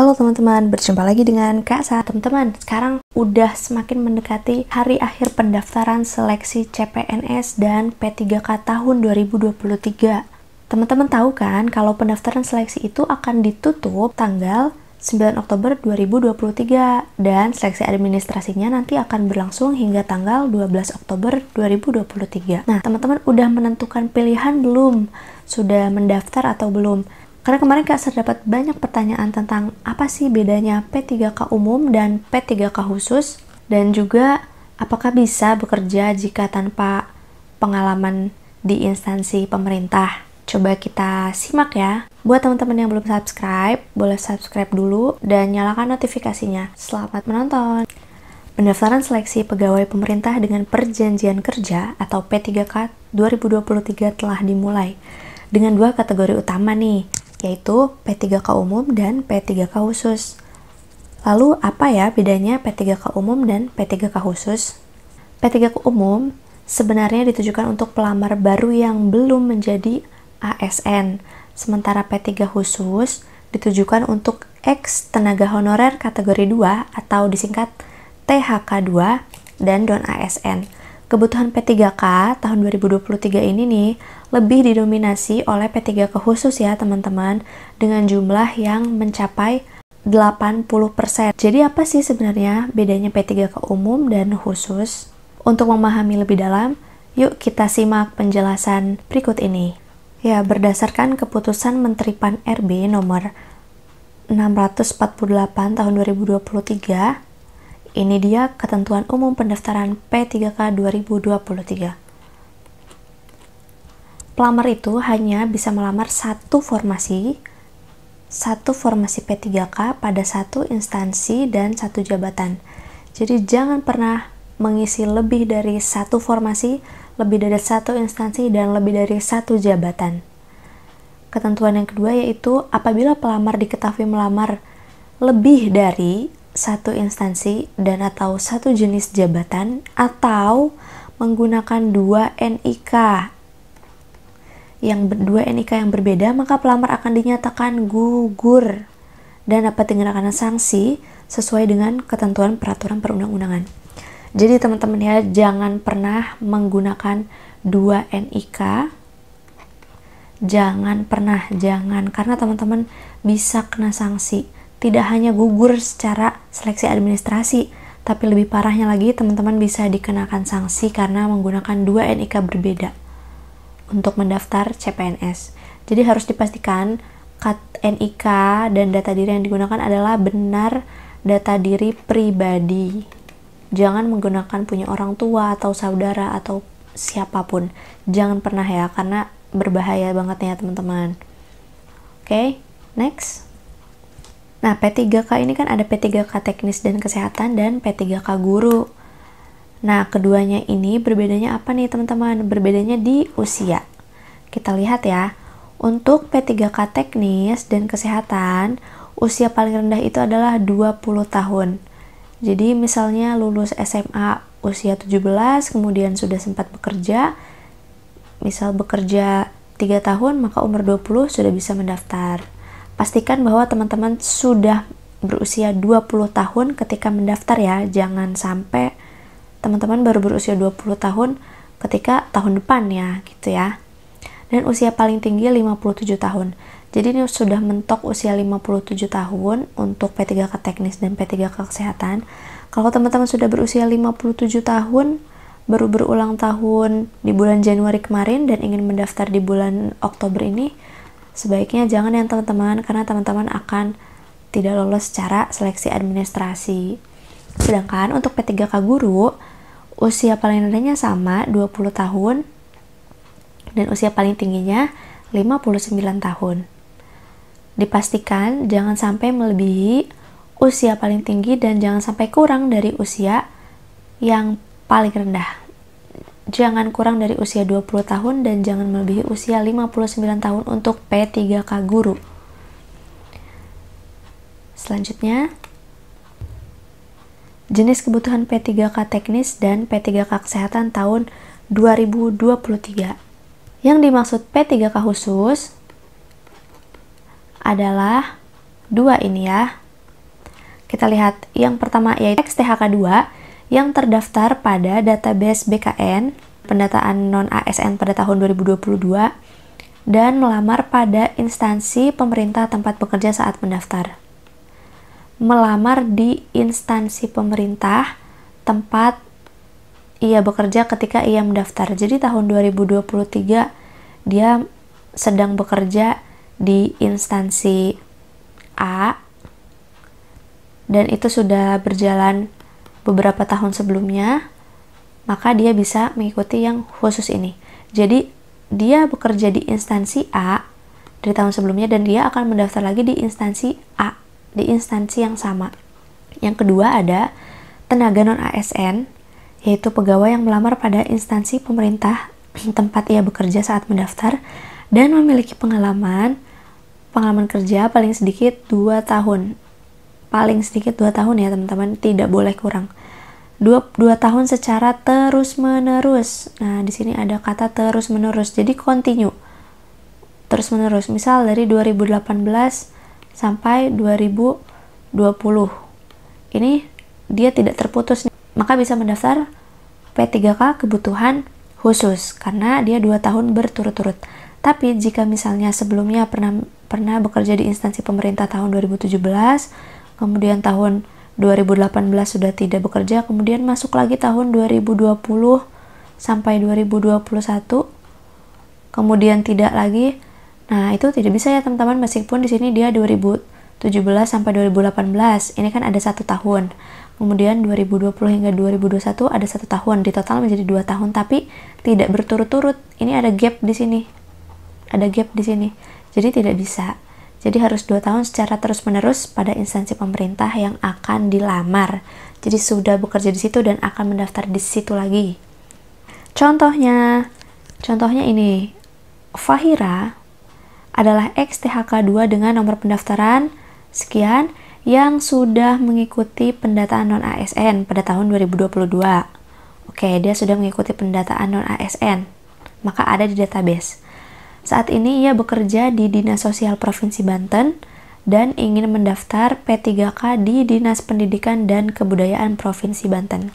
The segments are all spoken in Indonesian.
Halo teman-teman, berjumpa lagi dengan Kak Sa. Teman-teman, sekarang udah semakin mendekati hari akhir pendaftaran seleksi CPNS dan P3K tahun 2023. Teman-teman tahu kan kalau pendaftaran seleksi itu akan ditutup tanggal 9 Oktober 2023 dan seleksi administrasinya nanti akan berlangsung hingga tanggal 12 Oktober 2023. Nah, teman-teman udah menentukan pilihan belum? Sudah mendaftar atau belum? Karena kemarin Kak Sar dapat banyak pertanyaan tentang apa sih bedanya P3K umum dan P3K khusus, dan juga apakah bisa bekerja jika tanpa pengalaman di instansi pemerintah. Coba kita simak ya. Buat teman-teman yang belum subscribe, boleh subscribe dulu dan nyalakan notifikasinya. Selamat menonton. Pendaftaran seleksi pegawai pemerintah dengan perjanjian kerja atau P3K 2023 telah dimulai dengan dua kategori utama nih, yaitu P3K umum dan P3K khusus. Lalu apa ya bedanya P3K umum dan P3K khusus? P3K umum sebenarnya ditujukan untuk pelamar baru yang belum menjadi ASN, sementara P3 khusus ditujukan untuk ex tenaga honorer kategori 2 atau disingkat THK 2 dan non-ASN. Kebutuhan P3K tahun 2023 ini nih lebih didominasi oleh P3K khusus ya teman-teman, dengan jumlah yang mencapai 80%. Jadi apa sih sebenarnya bedanya P3K umum dan khusus? Untuk memahami lebih dalam, yuk kita simak penjelasan berikut ini. Ya, berdasarkan keputusan Menteri Pan RB nomor 648 tahun 2023, ini dia ketentuan umum pendaftaran P3K 2023. Pelamar itu hanya bisa melamar satu formasi P3K pada satu instansi dan satu jabatan. Jadi jangan pernah mengisi lebih dari satu formasi, lebih dari satu instansi, dan lebih dari satu jabatan. Ketentuan yang kedua yaitu apabila pelamar diketahui melamar lebih dari satu instansi dan atau satu jenis jabatan atau menggunakan dua NIK yang berbeda, maka pelamar akan dinyatakan gugur dan dapat dikenakan sanksi sesuai dengan ketentuan peraturan perundang-undangan. Jadi teman-teman ya, jangan pernah menggunakan dua NIK, jangan, karena teman-teman bisa kena sanksi. Tidak hanya gugur secara seleksi administrasi, tapi lebih parahnya lagi teman-teman bisa dikenakan sanksi karena menggunakan dua NIK berbeda untuk mendaftar CPNS. Jadi harus dipastikan NIK dan data diri yang digunakan adalah benar data diri pribadi. Jangan menggunakan punya orang tua atau saudara atau siapapun. Jangan pernah ya, karena berbahaya banget ya teman-teman. Oke, next. Nah, P3K ini kan ada P3K teknis dan kesehatan dan P3K guru. Nah, keduanya ini berbedanya apa nih teman-teman? Berbedanya di usia. Kita lihat ya. Untuk P3K teknis dan kesehatan, usia paling rendah itu adalah 20 tahun. Jadi misalnya lulus SMA usia 17, kemudian sudah sempat bekerja, misal bekerja 3 tahun, maka umur 20 sudah bisa mendaftar. Pastikan bahwa teman-teman sudah berusia 20 tahun ketika mendaftar ya. Jangan sampai teman-teman baru berusia 20 tahun ketika tahun depan ya, gitu ya. Dan usia paling tinggi 57 tahun. Jadi ini sudah mentok usia 57 tahun untuk P3K teknis dan P3K kesehatan. Kalau teman-teman sudah berusia 57 tahun, baru berulang tahun di bulan Januari kemarin dan ingin mendaftar di bulan Oktober ini, sebaiknya jangan ya teman-teman, karena teman-teman akan tidak lolos secara seleksi administrasi. Sedangkan untuk P3K guru, usia paling rendahnya sama 20 tahun dan usia paling tingginya 59 tahun. Dipastikan jangan sampai melebihi usia paling tinggi dan jangan sampai kurang dari usia yang paling rendah. Jangan kurang dari usia 20 tahun dan jangan melebihi usia 59 tahun untuk P3K guru. Selanjutnya, jenis kebutuhan P3K teknis dan P3K kesehatan tahun 2023. Yang dimaksud P3K khusus adalah dua ini ya. Kita lihat yang pertama yaitu XTHK 2 yang terdaftar pada database BKN, pendataan non-ASN pada tahun 2022, dan melamar pada instansi pemerintah tempat bekerja saat mendaftar. Melamar di instansi pemerintah tempat ia bekerja ketika ia mendaftar. Jadi tahun 2023 dia sedang bekerja di instansi A, dan itu sudah berjalan beberapa tahun sebelumnya, maka dia bisa mengikuti yang khusus ini. Jadi dia bekerja di instansi A dari tahun sebelumnya dan dia akan mendaftar lagi di instansi A, di instansi yang sama. Yang kedua ada tenaga non-ASN, yaitu pegawai yang melamar pada instansi pemerintah tempat ia bekerja saat mendaftar dan memiliki pengalaman kerja paling sedikit 2 tahun. Paling sedikit 2 tahun ya teman-teman, tidak boleh kurang. 2 tahun secara terus-menerus. Nah, di sini ada kata terus-menerus, jadi continue. Terus-menerus, misal dari 2018 sampai 2020. Ini dia tidak terputus, maka bisa mendaftar P3K kebutuhan khusus karena dia 2 tahun berturut-turut. Tapi jika misalnya sebelumnya pernah bekerja di instansi pemerintah tahun 2017, kemudian tahun 2018 sudah tidak bekerja, kemudian masuk lagi tahun 2020 sampai 2021, kemudian tidak lagi. Nah, itu tidak bisa ya teman-teman, meskipun di sini dia 2017 sampai 2018. Ini kan ada 1 tahun. Kemudian 2020 hingga 2021 ada 1 tahun, di total menjadi 2 tahun, tapi tidak berturut-turut. Ini ada gap di sini. Ada gap di sini. Jadi tidak bisa. Jadi harus 2 tahun secara terus-menerus pada instansi pemerintah yang akan dilamar. Jadi sudah bekerja di situ dan akan mendaftar di situ lagi. Contohnya ini. Fahira adalah XTHK 2 dengan nomor pendaftaran sekian yang sudah mengikuti pendataan non-ASN pada tahun 2022. Oke, dia sudah mengikuti pendataan non-ASN, maka ada di database. Saat ini ia bekerja di Dinas Sosial Provinsi Banten dan ingin mendaftar P3K di Dinas Pendidikan dan Kebudayaan Provinsi Banten.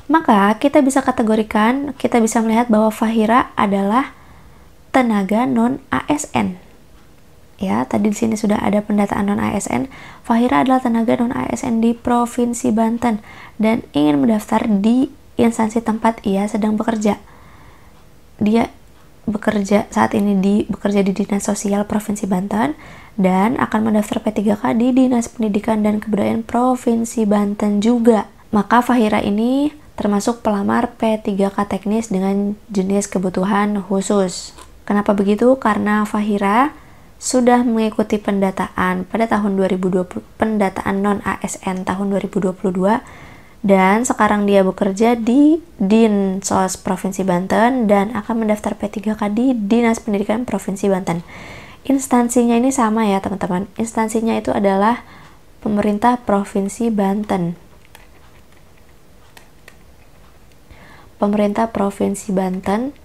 Maka kita bisa kategorikan, kita bisa melihat bahwa Fahira adalah tenaga non-ASN. Ya, tadi di sini sudah ada pendataan non-ASN. Fahira adalah tenaga non-ASN di Provinsi Banten dan ingin mendaftar di instansi tempat ia sedang bekerja. Dia bekerja saat ini bekerja di Dinas Sosial Provinsi Banten dan akan mendaftar P3K di Dinas Pendidikan dan Kebudayaan Provinsi Banten juga. Maka Fahira ini termasuk pelamar P3K teknis dengan jenis kebutuhan khusus. Kenapa begitu? Karena Fahira sudah mengikuti pendataan pada tahun 2020, pendataan non-ASN tahun 2022, dan sekarang dia bekerja di Dinsos Provinsi Banten dan akan mendaftar P3K di Dinas Pendidikan Provinsi Banten. Instansinya ini sama ya teman-teman, instansinya itu adalah pemerintah Provinsi Banten. Pemerintah Provinsi Banten.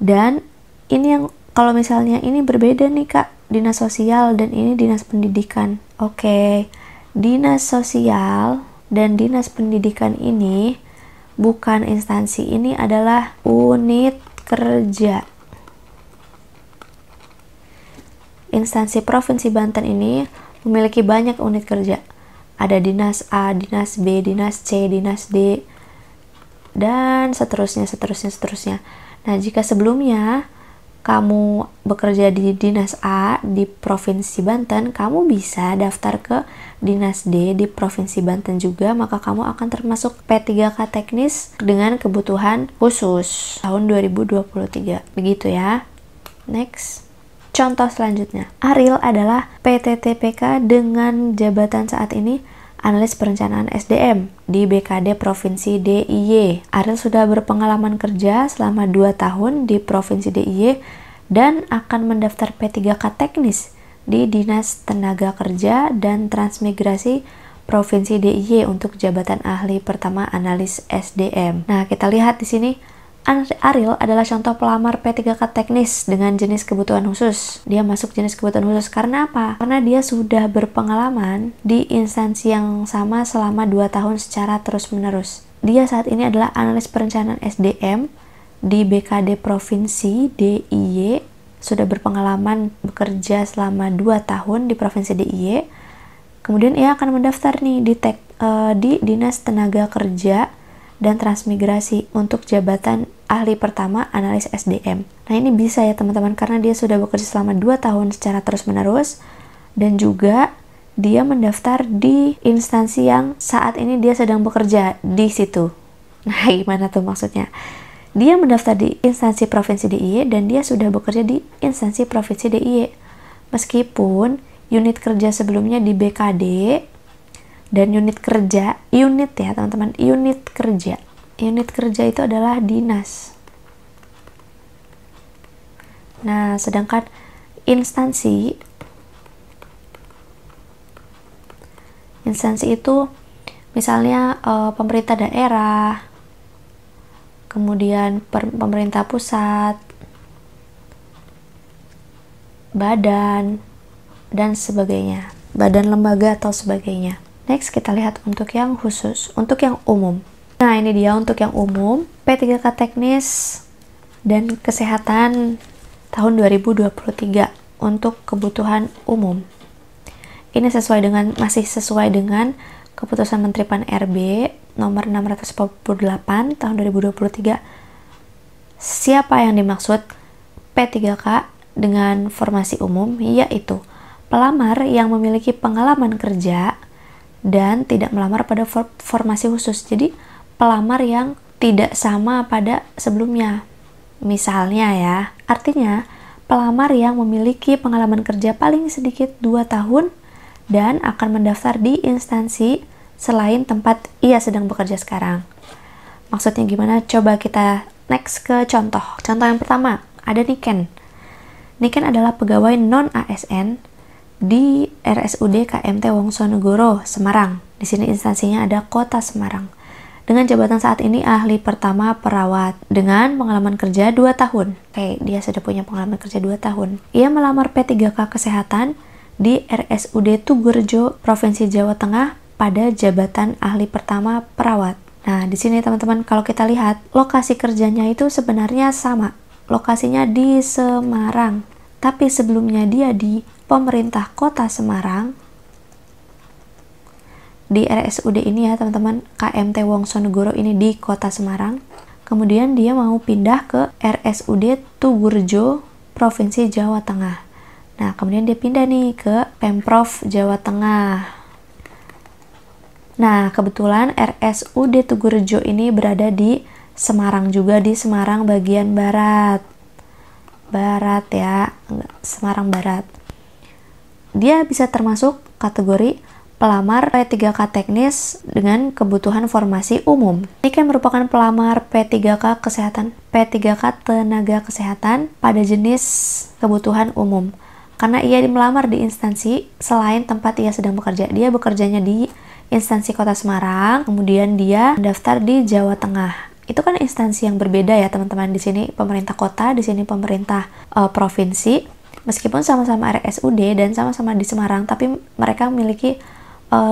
Dan ini yang kalau misalnya ini berbeda nih Kak, Dinas Sosial dan ini Dinas Pendidikan. Oke, Dinas Sosial dan Dinas Pendidikan ini bukan instansi, ini adalah unit kerja. Instansi Provinsi Banten ini memiliki banyak unit kerja. Ada Dinas A, Dinas B, Dinas C, Dinas D, dan seterusnya. Nah, jika sebelumnya kamu bekerja di Dinas A di Provinsi Banten, kamu bisa daftar ke Dinas D di Provinsi Banten juga, maka kamu akan termasuk P3K teknis dengan kebutuhan khusus tahun 2023. Begitu ya. Next. Contoh selanjutnya. Ariel adalah PTTPK dengan jabatan saat ini Analis Perencanaan SDM di BKD Provinsi DIY. Ariel sudah berpengalaman kerja selama 2 tahun di Provinsi DIY dan akan mendaftar P3K teknis di Dinas Tenaga Kerja dan Transmigrasi Provinsi DIY untuk jabatan ahli pertama analis SDM. Nah, kita lihat di sini Ariel adalah contoh pelamar P3K teknis dengan jenis kebutuhan khusus. Dia masuk jenis kebutuhan khusus karena apa? Karena dia sudah berpengalaman di instansi yang sama selama 2 tahun secara terus-menerus. Dia saat ini adalah analis perencanaan SDM di BKD Provinsi DIY, sudah berpengalaman bekerja selama 2 tahun di Provinsi DIY. Kemudian ia akan mendaftar nih di Dinas Tenaga Kerja dan Transmigrasi untuk jabatan ahli pertama analis SDM. Nah, ini bisa ya teman-teman karena dia sudah bekerja selama 2 tahun secara terus-menerus dan juga dia mendaftar di instansi yang saat ini dia sedang bekerja di situ. Nah, gimana tuh maksudnya? Dia mendaftar di instansi Provinsi DIY dan dia sudah bekerja di instansi Provinsi DIY. Meskipun unit kerja sebelumnya di BKD dan unit ya teman-teman, unit kerja itu adalah dinas. Nah, sedangkan instansi itu misalnya pemerintah daerah, kemudian pemerintah pusat, badan, dan sebagainya, badan lembaga atau sebagainya. Next, kita lihat untuk yang khusus, untuk yang umum. Nah, ini dia untuk yang umum, P3K teknis dan kesehatan tahun 2023 untuk kebutuhan umum. Ini masih sesuai dengan Keputusan Menteri Pan-RB nomor 648 tahun 2023. Siapa yang dimaksud P3K dengan formasi umum? Yaitu pelamar yang memiliki pengalaman kerja dan tidak melamar pada formasi khusus. Jadi pelamar yang tidak sama pada sebelumnya. Misalnya ya, artinya pelamar yang memiliki pengalaman kerja paling sedikit 2 tahun dan akan mendaftar di instansi selain tempat ia sedang bekerja sekarang. Maksudnya gimana? Coba kita next ke contoh. Contoh yang pertama, ada Niken. Niken adalah pegawai non-ASN di RSUD KMT Wongsonegoro, Semarang. Di sini instansinya ada Kota Semarang. Dengan jabatan saat ini ahli pertama perawat dengan pengalaman kerja 2 tahun. Oke, dia sudah punya pengalaman kerja 2 tahun. Ia melamar P3K kesehatan di RSUD Tugurejo, Provinsi Jawa Tengah pada jabatan ahli pertama perawat. Nah, di sini teman-teman kalau kita lihat lokasi kerjanya itu sebenarnya sama. Lokasinya di Semarang. Tapi sebelumnya dia di pemerintah Kota Semarang, di RSUD ini ya teman-teman, KMT Wongsonegoro ini di Kota Semarang. Kemudian dia mau pindah ke RSUD Tugurejo, Provinsi Jawa Tengah. Nah, kemudian dia pindah nih ke Pemprov Jawa Tengah. Nah, kebetulan RSUD Tugurejo ini berada di Semarang juga, di Semarang bagian barat. Semarang Barat. Dia bisa termasuk kategori pelamar P3K teknis dengan kebutuhan formasi umum. Ini kan merupakan pelamar P3K kesehatan, P3K tenaga kesehatan pada jenis kebutuhan umum. Karena ia melamar di instansi selain tempat ia sedang bekerja. Dia bekerjanya di instansi Kota Semarang, kemudian dia mendaftar di Jawa Tengah. Itu kan instansi yang berbeda ya teman-teman. Di sini pemerintah kota, di sini pemerintah provinsi. Meskipun sama-sama RSUD dan sama-sama di Semarang, tapi mereka memiliki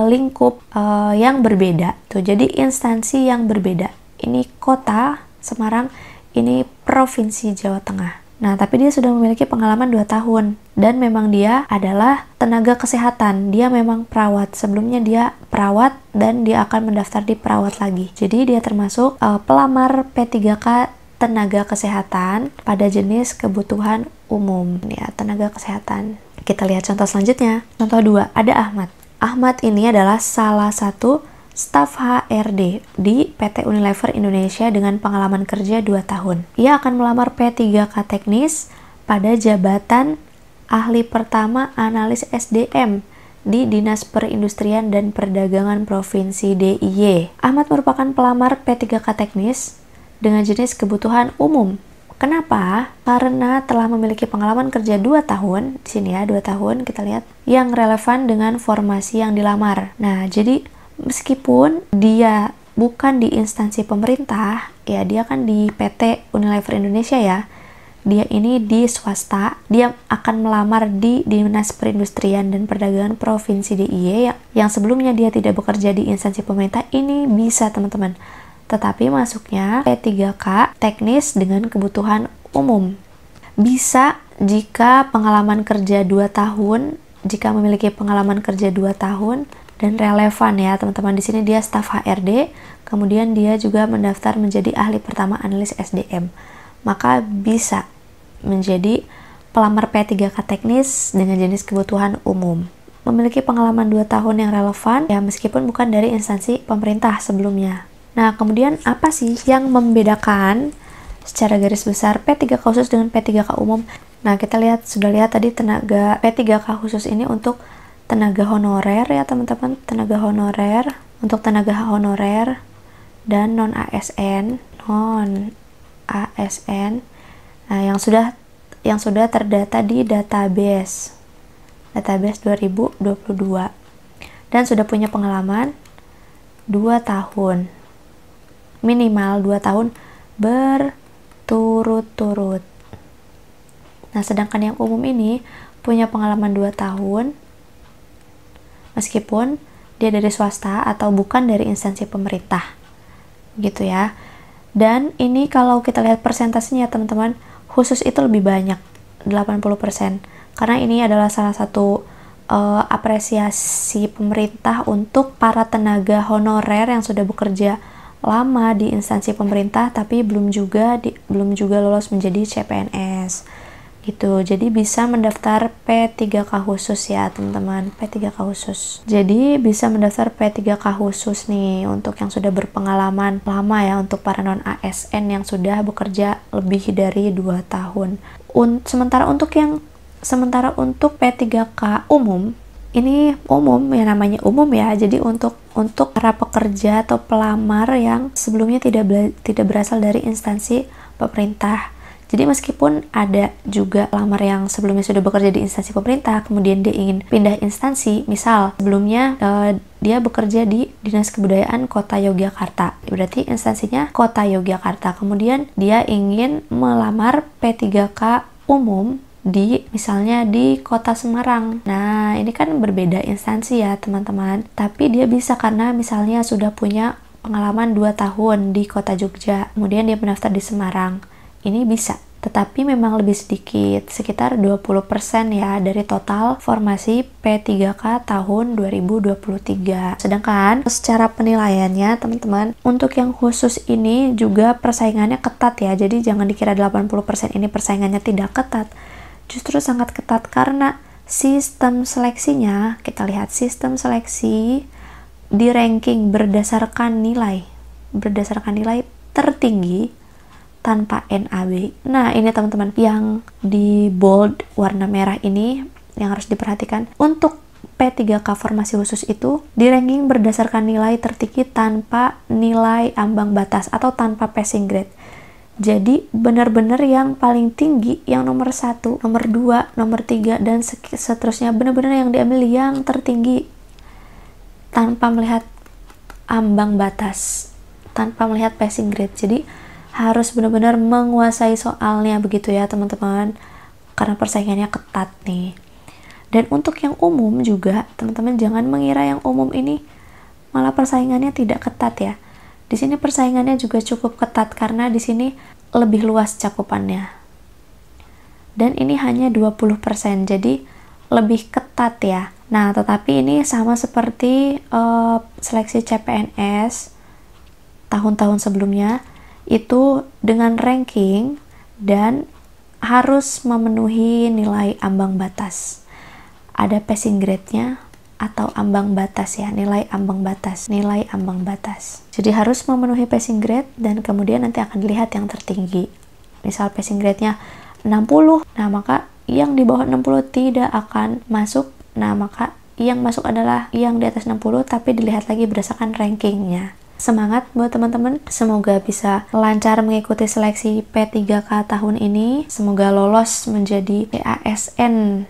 lingkup yang berbeda. Tuh, jadi instansi yang berbeda. Ini Kota Semarang, ini Provinsi Jawa Tengah. Nah, tapi dia sudah memiliki pengalaman 2 tahun. Dan memang dia adalah tenaga kesehatan. Dia memang perawat. Sebelumnya dia perawat dan dia akan mendaftar di perawat lagi. Jadi dia termasuk pelamar P3K tenaga kesehatan pada jenis kebutuhan umum. Ya, tenaga kesehatan. Kita lihat contoh selanjutnya. Contoh 2, ada Ahmad. Ahmad ini adalah salah satu staf HRD di PT Unilever Indonesia dengan pengalaman kerja 2 tahun. Ia akan melamar P3K teknis pada jabatan ahli pertama analis SDM di Dinas Perindustrian dan Perdagangan Provinsi DIY. Ahmad merupakan pelamar P3K teknis dengan jenis kebutuhan umum. Kenapa? Karena telah memiliki pengalaman kerja 2 tahun, di sini ya 2 tahun kita lihat, yang relevan dengan formasi yang dilamar. Nah, jadi meskipun dia bukan di instansi pemerintah, ya dia kan di PT Unilever Indonesia ya. Dia ini di swasta, dia akan melamar di Dinas Perindustrian dan Perdagangan Provinsi DIY yang sebelumnya dia tidak bekerja di instansi pemerintah, ini bisa teman-teman. Tetapi masuknya P3K teknis dengan kebutuhan umum. Bisa jika pengalaman kerja 2 tahun, jika memiliki pengalaman kerja 2 tahun dan relevan ya teman-teman. Di sini dia staf HRD, kemudian dia juga mendaftar menjadi ahli pertama analis SDM. Maka bisa menjadi pelamar P3K teknis dengan jenis kebutuhan umum. Memiliki pengalaman 2 tahun yang relevan ya meskipun bukan dari instansi pemerintah sebelumnya. Nah, kemudian apa sih yang membedakan secara garis besar P3K khusus dengan P3K umum? Nah, kita sudah lihat tadi tenaga P3K khusus ini untuk tenaga honorer ya teman-teman, tenaga honorer, untuk tenaga honorer dan non-ASN. Nah, yang sudah terdata di database 2022 dan sudah punya pengalaman 2 tahun. Minimal 2 tahun berturut-turut. Nah, sedangkan yang umum ini punya pengalaman 2 tahun meskipun dia dari swasta atau bukan dari instansi pemerintah. Gitu ya. Dan ini kalau kita lihat persentasenya teman-teman, khusus itu lebih banyak, 80%. Karena ini adalah salah satu apresiasi pemerintah untuk para tenaga honorer yang sudah bekerja lama di instansi pemerintah tapi belum juga lolos menjadi CPNS gitu. Jadi bisa mendaftar P3K khusus ya teman-teman, P3K khusus. Jadi bisa mendaftar P3K khusus nih untuk yang sudah berpengalaman lama ya, untuk para non ASN yang sudah bekerja lebih dari 2 tahun. Sementara untuk P3K umum, ini umum ya, namanya umum ya. Jadi untuk para pekerja atau pelamar yang sebelumnya tidak berasal dari instansi pemerintah. Jadi meskipun ada juga pelamar yang sebelumnya sudah bekerja di instansi pemerintah, kemudian dia ingin pindah instansi, misal sebelumnya dia bekerja di Dinas Kebudayaan Kota Yogyakarta, berarti instansinya Kota Yogyakarta, kemudian dia ingin melamar P3K umum misalnya di Kota Semarang. Nah, ini kan berbeda instansi ya teman-teman, tapi dia bisa karena misalnya sudah punya pengalaman 2 tahun di Kota Jogja, kemudian dia mendaftar di Semarang. Ini bisa, tetapi memang lebih sedikit, sekitar 20% ya dari total formasi P3K tahun 2023. Sedangkan secara penilaiannya teman-teman, untuk yang khusus ini juga persaingannya ketat ya. Jadi jangan dikira 80% ini persaingannya tidak ketat. Justru sangat ketat karena sistem seleksinya, kita lihat sistem seleksi di ranking berdasarkan nilai tertinggi tanpa NAB. Nah, ini teman-teman yang di bold warna merah ini yang harus diperhatikan. Untuk P3K formasi khusus itu di ranking berdasarkan nilai tertinggi tanpa nilai ambang batas atau tanpa passing grade. Jadi benar-benar yang paling tinggi, yang nomor 1, nomor 2, nomor 3 dan seterusnya, benar-benar yang diambil yang tertinggi tanpa melihat ambang batas, tanpa melihat passing grade. Jadi harus benar-benar menguasai soalnya begitu ya teman-teman, karena persaingannya ketat nih. Dan untuk yang umum juga teman-teman jangan mengira yang umum ini malah persaingannya tidak ketat ya. Di sini persaingannya juga cukup ketat karena di sini lebih luas cakupannya. Dan ini hanya 20%, jadi lebih ketat ya. Nah, tetapi ini sama seperti seleksi CPNS tahun-tahun sebelumnya, itu dengan ranking dan harus memenuhi nilai ambang batas. Ada passing grade-nya atau ambang batas ya, nilai ambang batas. Jadi harus memenuhi passing grade dan kemudian nanti akan dilihat yang tertinggi. Misal passing grade-nya 60, nah maka yang di bawah 60 tidak akan masuk. Nah, maka yang masuk adalah yang di atas 60 tapi dilihat lagi berdasarkan rankingnya. Semangat buat teman-teman, semoga bisa lancar mengikuti seleksi P3K tahun ini, semoga lolos menjadi PASN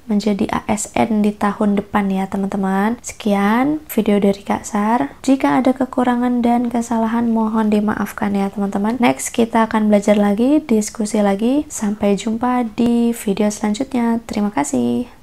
menjadi ASN di tahun depan ya teman-teman. Sekian video dari Kak Sar. Jika ada kekurangan dan kesalahan mohon dimaafkan ya teman-teman. Next kita akan belajar lagi, diskusi lagi. Sampai jumpa di video selanjutnya. Terima kasih.